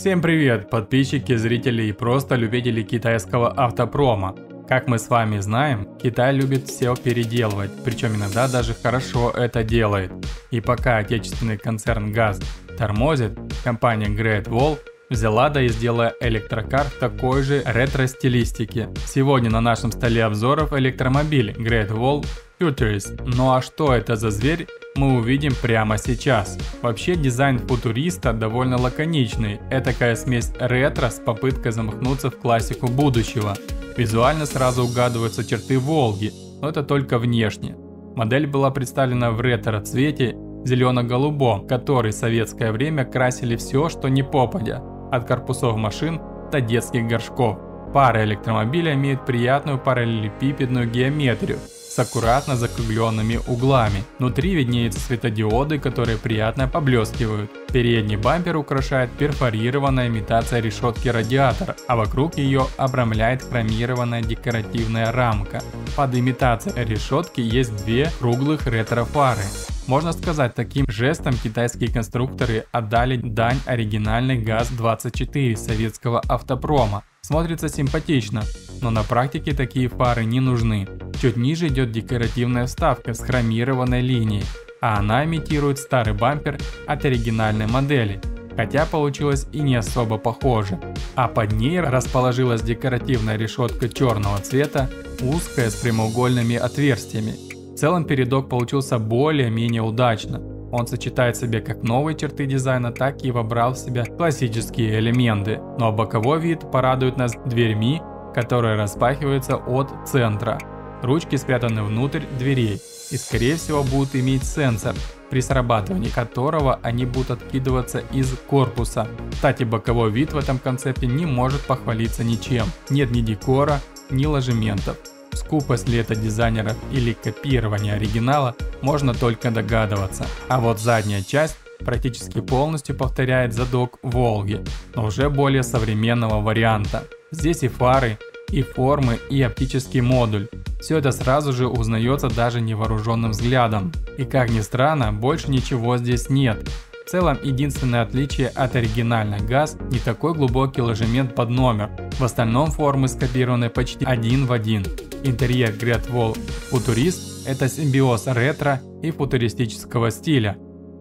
Всем привет, подписчики, зрители и просто любители китайского автопрома. Как мы с вами знаем, Китай любит все переделывать, причем иногда даже хорошо это делает. И пока отечественный концерн ГАЗ тормозит, компания Great Wall взяла да и сделала электрокар в такой же ретро-стилистике. Сегодня на нашем столе обзоров электромобиль Great Wall Futurist. Ну а что это за зверь, мы увидим прямо сейчас. Вообще дизайн футуриста довольно лаконичный, этакая смесь ретро с попыткой замахнуться в классику будущего. Визуально сразу угадываются черты Волги, но это только внешне. Модель была представлена в ретро-цвете зелено-голубом, который в советское время красили все, что не попадя, от корпусов машин до детских горшков. Фары электромобиля имеют приятную параллелепипедную геометрию с аккуратно закругленными углами. Внутри виднеются светодиоды, которые приятно поблескивают. Передний бампер украшает перфорированная имитация решетки радиатора, а вокруг ее обрамляет хромированная декоративная рамка. Под имитацией решетки есть две круглых ретро-фары. Можно сказать, таким жестом китайские конструкторы отдали дань оригинальной ГАЗ-24 советского автопрома. Смотрится симпатично, но на практике такие фары не нужны. Чуть ниже идет декоративная вставка с хромированной линией, а она имитирует старый бампер от оригинальной модели, хотя получилось и не особо похоже. А под ней расположилась декоративная решетка черного цвета, узкая с прямоугольными отверстиями. В целом передок получился более-менее удачно. Он сочетает в себе как новые черты дизайна, так и вобрал в себя классические элементы. Но боковой вид порадует нас дверьми, которые распахиваются от центра. Ручки спрятаны внутрь дверей и скорее всего будут иметь сенсор, при срабатывании которого они будут откидываться из корпуса. Кстати, боковой вид в этом концепте не может похвалиться ничем. Нет ни декора, ни ложементов. Скупость ли это дизайнеров или копирование оригинала, можно только догадываться. А вот задняя часть практически полностью повторяет задок Волги, но уже более современного варианта. Здесь и фары, и формы, и оптический модуль. Все это сразу же узнается даже невооруженным взглядом. И как ни странно, больше ничего здесь нет. В целом, единственное отличие от оригинальной ГАЗ – не такой глубокий ложемент под номер. В остальном формы скопированы почти один в один. Интерьер Great Wall Futurist – это симбиоз ретро и футуристического стиля.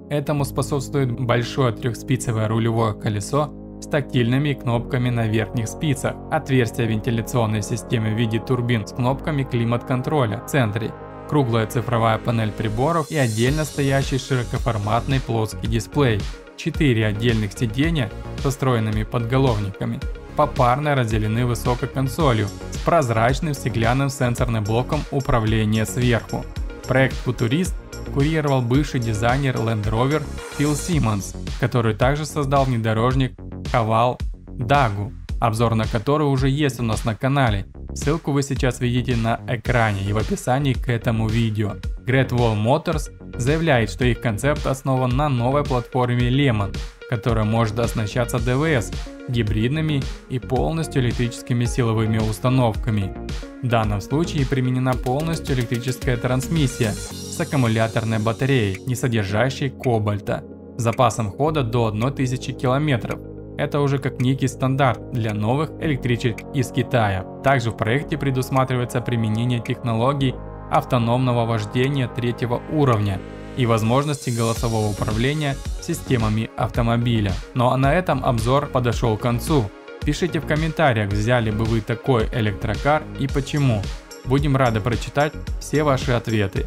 Этому способствует большое трехспицевое рулевое колесо с тактильными кнопками на верхних спицах, отверстие вентиляционной системы в виде турбин с кнопками климат-контроля в центре, круглая цифровая панель приборов и отдельно стоящий широкоформатный плоский дисплей, 4 отдельных сиденья с встроенными подголовниками, попарно разделены высокой консолью с прозрачным стеклянным сенсорным блоком управления сверху. Проект Futurist курировал бывший дизайнер Land Rover Phil Simmons, который также создал внедорожник Haval Dagu, обзор на который уже есть у нас на канале. Ссылку вы сейчас видите на экране и в описании к этому видео. Great Wall Motors заявляет, что их концепт основан на новой платформе Lemon, которая может оснащаться ДВС, гибридными и полностью электрическими силовыми установками. В данном случае применена полностью электрическая трансмиссия с аккумуляторной батареей, не содержащей кобальта, с запасом хода до 1000 км. Это уже как некий стандарт для новых электричек из Китая. Также в проекте предусматривается применение технологий автономного вождения 3-го уровня и возможности голосового управления системами автомобиля. Ну а на этом обзор подошел к концу. Пишите в комментариях, взяли бы вы такой электрокар и почему. Будем рады прочитать все ваши ответы.